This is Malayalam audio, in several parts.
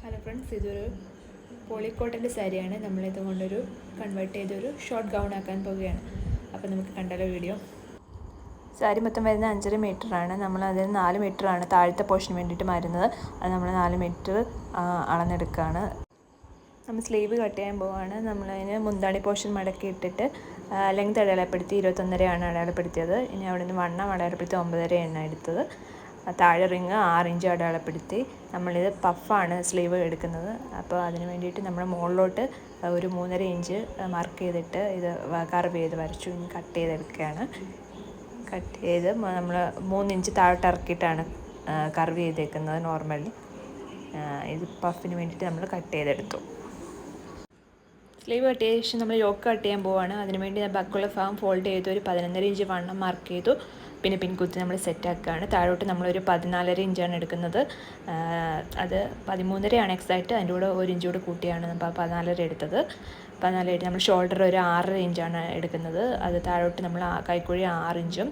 ഹലോ ഫ്രണ്ട്സ്, ഇതൊരു പോളിക്കോട്ടൻ്റെ സാരിയാണ്. നമ്മളിത് കൊണ്ടൊരു കൺവേർട്ട് ചെയ്തൊരു ഷോർട്ട് ഗൗൺ ആക്കാൻ പോവുകയാണ്. അപ്പോൾ നമുക്ക് കണ്ടാലോ വീഡിയോ. സാരി മൊത്തം വരുന്നത് 5.5 മീറ്ററാണ്. നമ്മളതിന് 4 മീറ്ററാണ് താഴത്തെ പോർഷന് വേണ്ടിയിട്ട് വരുന്നത്. അത് നമ്മൾ 4 മീറ്റർ അളന്നെടുക്കുകയാണ്. നമ്മൾ സ്ലീവ് കട്ട് ചെയ്യാൻ പോവുകയാണ്. നമ്മളതിന് മുന്താണി പോർഷൻ മടക്കി ഇട്ടിട്ട് ലെങ്ത് അടയാളപ്പെടുത്തി 21.5 അടയാളപ്പെടുത്തിയത്. ഇനി അവിടെ നിന്ന് വണ്ണം അടയാളപ്പെടുത്തി 9.5 എടുത്തത്. താഴെ റിങ് 6 ഇഞ്ച് അടയാളപ്പെടുത്തി. നമ്മളിത് പഫാണ് സ്ലീവ് എടുക്കുന്നത്. അപ്പോൾ അതിന് വേണ്ടിയിട്ട് നമ്മൾ മുകളിലോട്ട് ഒരു 3.5 ഇഞ്ച് മാർക്ക് ചെയ്തിട്ട് ഇത് കർവ് ചെയ്ത് വരച്ചു. ഇനി കട്ട് ചെയ്തെടുക്കുകയാണ്. കട്ട് ചെയ്ത് നമ്മൾ 3 ഇഞ്ച് താഴോട്ട് ഇറക്കിയിട്ടാണ് കർവ് ചെയ്തേക്കുന്നത് നോർമലി. ഇത് പഫിന് വേണ്ടിയിട്ട് നമ്മൾ കട്ട് ചെയ്തെടുത്തു. സ്ലീവ് കട്ട് ചെയ്ത ശേഷം നമ്മൾ യോക്ക് കട്ട് ചെയ്യാൻ പോവുകയാണ്. അതിനുവേണ്ടി ബാക്കുള്ള ഭാഗം ഫോൾഡ് ചെയ്ത് ഒരു 11.5 ഇഞ്ച് വണ്ണം മാർക്ക് ചെയ്തു. പിന്നെ പിൻകുത്തി നമ്മൾ സെറ്റാക്കുകയാണ്. താഴോട്ട് നമ്മളൊരു 14.5 ഇഞ്ചാണ് എടുക്കുന്നത്. അത് 13.5 എക്സാക്റ്റ്. അതിൻ്റെ കൂടെ 1 ഇഞ്ച് കൂടെ കൂട്ടിയാണ് നമ്മൾ 14.5 എടുത്തത്. 14.5 നമ്മൾ ഷോൾഡർ ഒരു 6 ഇഞ്ചാണ് എടുക്കുന്നത്. അത് താഴോട്ട് നമ്മൾ കൈക്കുഴി 6 ഇഞ്ചും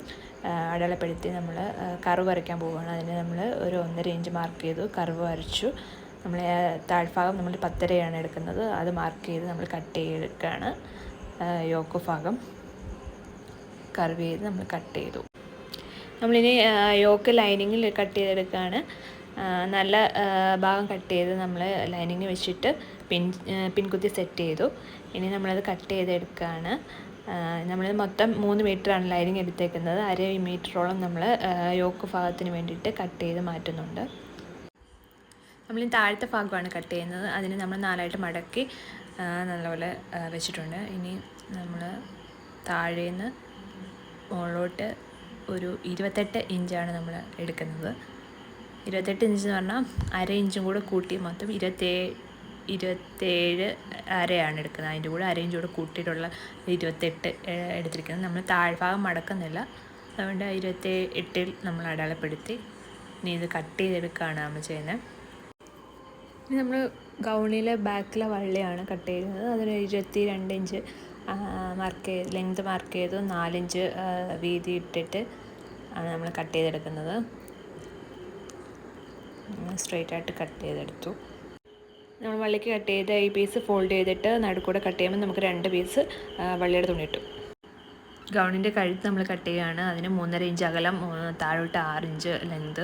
അടയാളപ്പെടുത്തി നമ്മൾ കർവ് വരയ്ക്കാൻ പോവുകയാണ്. അതിന് നമ്മൾ ഒരു 1.5 ഇഞ്ച് മാർക്ക് ചെയ്തു, കർവ് വരച്ചു. നമ്മൾ താഴ്ഭാഗം നമ്മൾ 10.5 എടുക്കുന്നത്. അത് മാർക്ക് ചെയ്ത് നമ്മൾ കട്ട് ചെയ്തെടുക്കുകയാണ്. യോക്ക് ഭാഗം കർവ് ചെയ്ത് നമ്മൾ കട്ട് ചെയ്തു. നമ്മളിനി യോക്ക് ലൈനിങ്ങിൽ കട്ട് ചെയ്തെടുക്കുകയാണ്. നല്ല ഭാഗം കട്ട് ചെയ്ത് നമ്മൾ ലൈനിങ് വെച്ചിട്ട് പിൻകുത്തി സെറ്റ് ചെയ്തു. ഇനി നമ്മളത് കട്ട് ചെയ്തെടുക്കുകയാണ്. നമ്മളിത് മൊത്തം 3 മീറ്ററാണ് ലൈനിങ് എടുത്തേക്കുന്നത്. 1/2 മീറ്ററോളം നമ്മൾ യോക്ക് ഭാഗത്തിന് വേണ്ടിയിട്ട് കട്ട് ചെയ്ത് മാറ്റുന്നുണ്ട്. നമ്മളിനി താഴത്തെ ഭാഗമാണ് കട്ട് ചെയ്യുന്നത്. അതിന് നമ്മൾ 4ആയിട്ട് മടക്കി നല്ലപോലെ വെച്ചിട്ടുണ്ട്. ഇനി നമ്മൾ താഴേന്ന് മുകളിലോട്ട് ഒരു 28 ഇഞ്ചാണ് നമ്മൾ എടുക്കുന്നത്. 28 ഇഞ്ച് എന്ന് പറഞ്ഞാൽ 1/2 ഇഞ്ചും കൂടെ കൂട്ടി മൊത്തം 27.5 എടുക്കുന്നത്. അതിൻ്റെ കൂടെ 1/2 ഇഞ്ച് കൂടെ കൂട്ടിയിട്ടുള്ള 28 എടുത്തിരിക്കുന്നത്. നമ്മൾ താഴ്ഭാഗം മടക്കുന്നില്ല, അതുകൊണ്ട് 28 നമ്മൾ അടയാളപ്പെടുത്തി. ഇനി ഇത് കട്ട് ചെയ്തെടുക്കുകയാണ് നമ്മൾ ചെയ്യുന്നത്. ഇനി നമ്മൾ ഗൗണിലെ ബാക്കിലെ വള്ളിയാണ് കട്ട് ചെയ്യുന്നത്. അതിന് 22 ഇഞ്ച് ലെങ്ത് മാർക്ക് ചെയ്തു. 4 ഇഞ്ച് വീതി ഇട്ടിട്ട് ആണ് നമ്മൾ കട്ട് ചെയ്തെടുക്കുന്നത്. സ്ട്രെയിറ്റ് ആയിട്ട് കട്ട് ചെയ്തെടുത്തു. നമ്മൾ വള്ളിക്ക് കട്ട് ചെയ്ത് ഈ പീസ് ഫോൾഡ് ചെയ്തിട്ട് നടുക്കൂടെ കട്ട് ചെയ്യുമ്പോൾ നമുക്ക് 2 പീസ് വള്ളിയുടെ തുണി കിട്ടും. ഗൗണിൻ്റെ കഴുത്ത് നമ്മൾ കട്ട് ചെയ്യുകയാണ്. അതിന് 3.5 ഇഞ്ച് അകലം, താഴോട്ട് 6 ഇഞ്ച് ലെങ്ത്,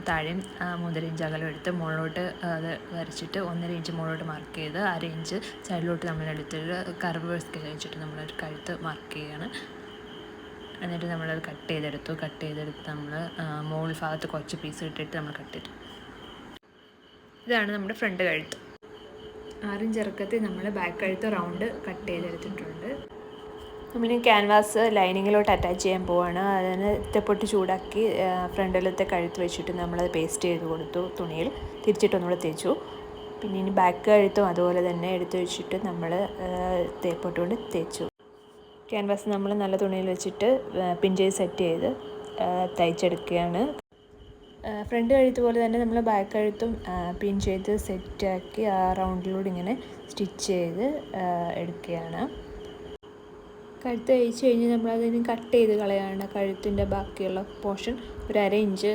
താഴെയും 3.5 ഇഞ്ച് അകലം എടുത്ത് മുകളിലോട്ട് അത് വരച്ചിട്ട് 1.5 ഇഞ്ച് മുകളിലോട്ട് മാർക്ക് ചെയ്ത് 1/2 ഇഞ്ച് സൈഡിലോട്ട് നമ്മൾ എടുത്തിട്ട് കർവ് സ്കെയിൽ വെച്ചിട്ട് നമ്മളൊരു കഴുത്ത് മാർക്ക് ചെയ്യുകയാണ്. എന്നിട്ട് നമ്മളത് കട്ട് ചെയ്തെടുത്ത് നമ്മൾ മുകൾ ഭാഗത്ത് കുറച്ച് പീസ് ഇട്ടിട്ട് നമ്മൾ കട്ട് ചെയ്തു. ഇതാണ് നമ്മുടെ ഫ്രണ്ട് കഴുത്ത്. 6 ഇഞ്ച് ഇറക്കത്തിൽ നമ്മൾ ബാക്ക് കഴുത്ത് റൗണ്ട് കട്ട് ചെയ്തെടുത്തിട്ടുണ്ട്. നമ്മളിനി ക്യാൻവാസ് ലൈനിങ്ങിലോട്ട് അറ്റാച്ച് ചെയ്യാൻ പോവുകയാണ്. അതിന് തെപ്പൊട്ട് ചൂടാക്കി ഫ്രണ്ടിലത്തെ കഴുത്ത് വെച്ചിട്ട് നമ്മളത് പേസ്റ്റ് ചെയ്ത് കൊടുത്തു. തുണിയിൽ തിരിച്ചിട്ടൊന്നുകൂടെ തേച്ചു. പിന്നെ ഇനി ബാക്ക് കഴുത്തും അതുപോലെ തന്നെ എടുത്ത് വെച്ചിട്ട് നമ്മൾ തേപ്പൊട്ട് കൊണ്ട് തേച്ചു. ക്യാൻവാസ് നമ്മൾ നല്ല തുണിയിൽ വെച്ചിട്ട് പിൻ ചെയ്ത് സെറ്റ് ചെയ്ത് തയ്ച്ചെടുക്കുകയാണ്. ഫ്രണ്ട് കഴുത്ത് പോലെ തന്നെ നമ്മൾ ബാക്ക് കഴുത്തും പിൻ ചെയ്ത് സെറ്റാക്കി ആ റൗണ്ടിലൂടെ ഇങ്ങനെ സ്റ്റിച്ച് ചെയ്ത് എടുക്കുകയാണ്. കഴുത്ത് തയ്ച്ച് കഴിഞ്ഞ് നമ്മളതിന് കട്ട് ചെയ്ത് കളയാണ്. കഴുത്തിൻ്റെ ബാക്കിയുള്ള പോർഷൻ ഒരു 1/2 ഇഞ്ച്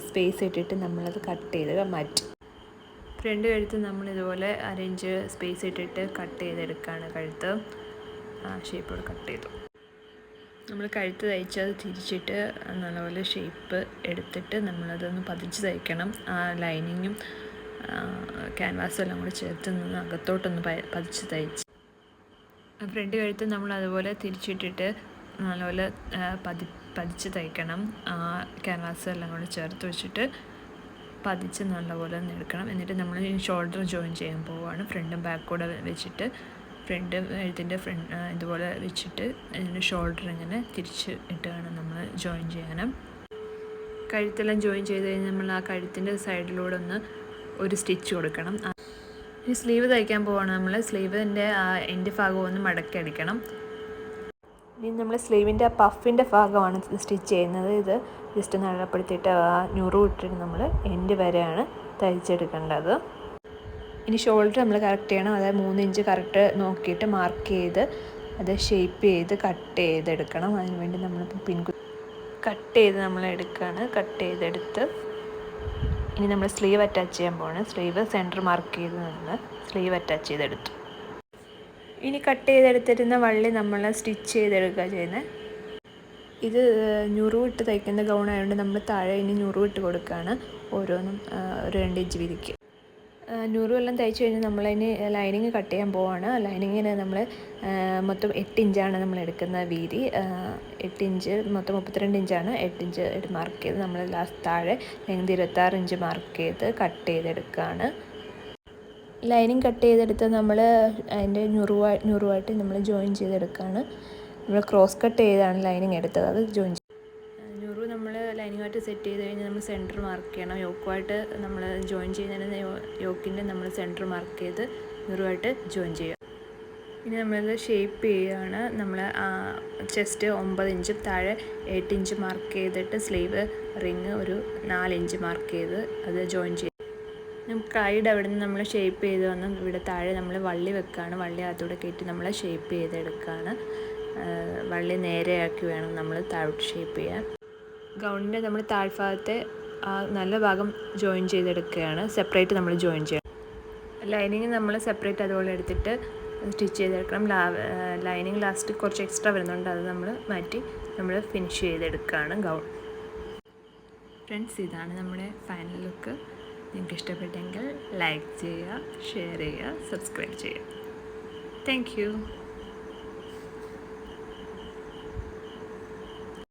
സ്പേസ് ഇട്ടിട്ട് നമ്മളത് കട്ട് ചെയ്ത് മാറ്റി. ഫ്രണ്ട് കഴുത്ത് നമ്മളിതുപോലെ 1/2 ഇഞ്ച് സ്പേസ് ഇട്ടിട്ട് കട്ട് ചെയ്തെടുക്കുകയാണ്. കഴുത്ത് ഷേപ്പോടെ കട്ട് ചെയ്തു. നമ്മൾ കഴുത്ത് തയ്ച്ചത് തിരിച്ചിട്ട് നല്ലപോലെ ഷേപ്പ് എടുത്തിട്ട് നമ്മളതൊന്ന് പതിച്ച് തയ്ക്കണം. ആ ലൈനിങ്ങും ക്യാൻവാസും എല്ലാം കൂടി ചേർത്ത് നിന്ന് അകത്തോട്ടൊന്ന് പതിച്ച് തയ്ച്ച്. ഫ്രണ്ട് കഴുത്ത് നമ്മൾ അതുപോലെ തിരിച്ചിട്ടിട്ട് നല്ലപോലെ പതിച്ച് തയ്ക്കണം. ക്യാൻവാസ് എല്ലാം കൂടി ചേർത്ത് വെച്ചിട്ട് പതിച്ച് നല്ലപോലെ ഒന്ന് എടുക്കണം. എന്നിട്ട് നമ്മൾ ഷോൾഡർ ജോയിൻ ചെയ്യാൻ പോവുകയാണ്. ഫ്രണ്ടും ബാക്കും കൂടെ വെച്ചിട്ട് ഫ്രണ്ട് കഴുത്തിൻ്റെ ഇതുപോലെ വെച്ചിട്ട് അതിൻ്റെ ഷോൾഡർ ഇങ്ങനെ തിരിച്ച് ഇട്ട് വേണം നമ്മൾ ജോയിൻ ചെയ്യാനും. കഴുത്തെല്ലാം ജോയിൻ ചെയ്ത് കഴിഞ്ഞാൽ നമ്മൾ ആ കഴുത്തിൻ്റെ സൈഡിലൂടെ ഒരു സ്റ്റിച്ച് കൊടുക്കണം. ഈ സ്ലീവ് തയ്ക്കാൻ പോവുകയാണ് നമ്മൾ. സ്ലീവിൻ്റെ ആ എൻഡ് ഭാഗം ഒന്ന് മടക്കി അടിക്കണം. ഇനി നമ്മൾ സ്ലീവിൻ്റെ ആ പഫിൻ്റെ ഭാഗമാണ് സ്റ്റിച്ച് ചെയ്യുന്നത്. ഇത് ജസ്റ്റ് അടയാളപ്പെടുത്തിയിട്ട് ആ ഞുറു ഇട്ടിട്ട് നമ്മൾ എൻഡ് വരെയാണ് തയ്ച്ചെടുക്കേണ്ടത്. ഇനി ഷോൾഡർ നമ്മൾ കറക്റ്റ് ചെയ്യണം. അതായത് 3 ഇഞ്ച് കറക്റ്റ് നോക്കിയിട്ട് മാർക്ക് ചെയ്ത് അത് ഷേപ്പ് ചെയ്ത് കട്ട് ചെയ്തെടുക്കണം. അതിനുവേണ്ടി നമ്മളിപ്പോൾ കട്ട് ചെയ്ത് നമ്മൾ എടുക്കുകയാണ്. കട്ട് ചെയ്തെടുത്ത് ഇനി നമ്മൾ സ്ലീവ് അറ്റാച്ച് ചെയ്യാൻ പോവാണ്. സ്ലീവ് സെൻറ്റർ മാർക്ക് ചെയ്ത് നിന്ന് സ്ലീവ് അറ്റാച്ച് ചെയ്തെടുത്തു. ഇനി കട്ട് ചെയ്തെടുത്തിരുന്ന വള്ളി നമ്മൾ സ്റ്റിച്ച് ചെയ്തെടുക്കുക ചെയ്യുന്നത്. ഇത് ഞുറുവിട്ട് തയ്ക്കുന്ന ഗൗണായതുകൊണ്ട് നമ്മൾ താഴെ ഇനി ഞുറുവിട്ട് കൊടുക്കുകയാണ്. ഓരോന്നും ഒരു 2 ഇഞ്ച് വീതിക്ക്. ഞുറുവെല്ലാം തയ്ച്ച് കഴിഞ്ഞ് നമ്മളതിന് ലൈനിങ് കട്ട് ചെയ്യാൻ പോവാണ്. ലൈനിങ്ങിന് നമ്മൾ മൊത്തം 8 ഇഞ്ചാണ് നമ്മൾ എടുക്കുന്ന വീതി. 8 ഇഞ്ച് മൊത്തം 32 ഇഞ്ചാണ്. 8 ഇഞ്ച് മാർക്ക് ചെയ്ത് നമ്മൾ ലാസ്റ്റ് താഴെ ലെങ്ത് 26 ഇഞ്ച് മാർക്ക് ചെയ്ത് കട്ട് ചെയ്തെടുക്കുകയാണ്. ലൈനിങ് കട്ട് ചെയ്തെടുത്ത് നമ്മൾ അതിൻ്റെ ഞുറുവായിട്ട് നമ്മൾ ജോയിൻ ചെയ്തെടുക്കുകയാണ്. നമ്മൾ ക്രോസ് കട്ട് ചെയ്താണ് ലൈനിങ് എടുത്തത്, അത് ജോയിൻ ചെയ്യും. ഞുറു നമ്മൾ ലൈനിങ്ങായിട്ട് സെറ്റ് ചെയ്ത് കഴിഞ്ഞാൽ നമ്മൾ സെൻറ്റർ മാർക്ക് ചെയ്യണം. യോക്കുമായിട്ട് നമ്മൾ ജോയിൻ ചെയ്യുന്നതിന് യോക്കിൻ്റെ നമ്മൾ സെൻറ്റർ മാർക്ക് ചെയ്ത് ഞുറുവായിട്ട് ജോയിൻ ചെയ്യുക. ഇനി നമ്മളത് ഷേപ്പ് ചെയ്യുകയാണ്. നമ്മൾ ചെസ്റ്റ് 9 ഇഞ്ചും താഴെ 8 ഇഞ്ച് മാർക്ക് ചെയ്തിട്ട് സ്ലീവ് റിങ് ഒരു 4 ഇഞ്ച് മാർക്ക് ചെയ്ത് അത് ജോയിൻ ചെയ്യും. നമുക്ക് കൈയുടെ അവിടെ നിന്ന് നമ്മൾ ഷേപ്പ് ചെയ്ത് വന്ന് ഇവിടെ താഴെ നമ്മൾ വള്ളി വെക്കുകയാണ്. വള്ളി അതോടെ കയറ്റി നമ്മൾ ഷേപ്പ് ചെയ്തെടുക്കുകയാണ്. വള്ളി നേരെയാക്കി വേണം നമ്മൾ താഴോട്ട് ഷേപ്പ് ചെയ്യാൻ. ഗൗണിൻ്റെ നമ്മൾ താഴ്ഭാഗത്തെ നല്ല ഭാഗം ജോയിൻ ചെയ്തെടുക്കുകയാണ്. സെപ്പറേറ്റ് നമ്മൾ ജോയിൻ ചെയ്യണം. ലൈനിങ് നമ്മൾ സെപ്പറേറ്റ് അതുപോലെ എടുത്തിട്ട് സ്റ്റിച്ച് ചെയ്തെടുക്കണം. ലൈനിങ് ലാസ്റ്റ് കുറച്ച് എക്സ്ട്രാ വരുന്നുണ്ട്, അത് നമ്മൾ മാറ്റി നമ്മൾ ഫിനിഷ് ചെയ്തെടുക്കുകയാണ് ഗൗൺ. ഫ്രണ്ട്സ്, ഇതാണ് നമ്മുടെ ഫൈനൽ ലുക്ക്. നിങ്ങൾക്ക് ഇഷ്ടപ്പെട്ടെങ്കിൽ ലൈക്ക് ചെയ്യുക, ഷെയർ ചെയ്യുക, സബ്സ്ക്രൈബ് ചെയ്യുക. Thank you.